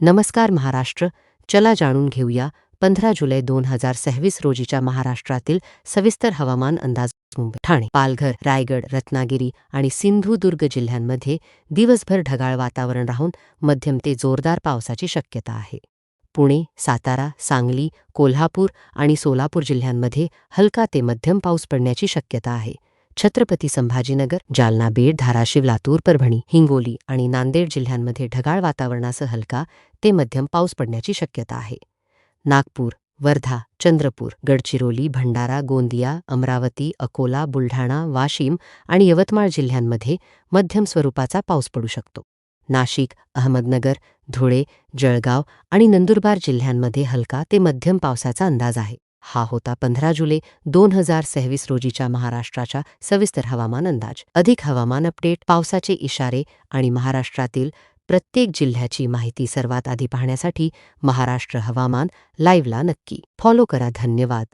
नमस्कार महाराष्ट्र. चला जाणून घेऊया 15 जुलै 2026 रोजीच्या महाराष्ट्रातील सविस्तर हवामान अंदाज. मुंबई, ठाणे, पालघर, रायगड, रत्नागिरी आणि सिंधुदुर्ग जिल्ह्यांमध्ये दिवसभर ढगाळ वातावरण राहून मध्यम ते जोरदार पावसाची शक्यता आहे. पुणे, सातारा, सांगली, कोल्हापूर आणि सोलापूर जिल्ह्यांमध्ये हलका ते मध्यम पाऊस पडण्याची शक्यता आहे. छत्रपती संभाजीनगर, जालना, बीड, धाराशिव, लातूर, परभणी, हिंगोली आणि नांदेड जिल्ह्यांमध्ये ढगाळ वातावरणासह हलका ते मध्यम पाऊस पडण्याची शक्यता आहे. नागपूर, वर्धा, चंद्रपूर, गडचिरोली, भंडारा, गोंदिया, अमरावती, अकोला, बुलढाणा, वाशिम आणि यवतमाळ जिल्ह्यांमध्ये मध्यम स्वरूपाचा पाऊस पडू शकतो. नाशिक, अहमदनगर, धुळे, जळगाव आणि नंदुरबार जिल्ह्यांमध्ये हलका ते मध्यम पावसाचा अंदाज आहे. हा होता 15 जुलै 2026 रोजीच्या महाराष्ट्राचा सविस्तर हवामान अंदाज. अधिक हवामान अपडेट, पावसाचे इशारे आणि महाराष्ट्रातील प्रत्येक जिल्ह्याची माहिती सर्वात आधी पाहण्यासाठी महाराष्ट्र हवामान लाईव्हला नक्की फॉलो करा. धन्यवाद.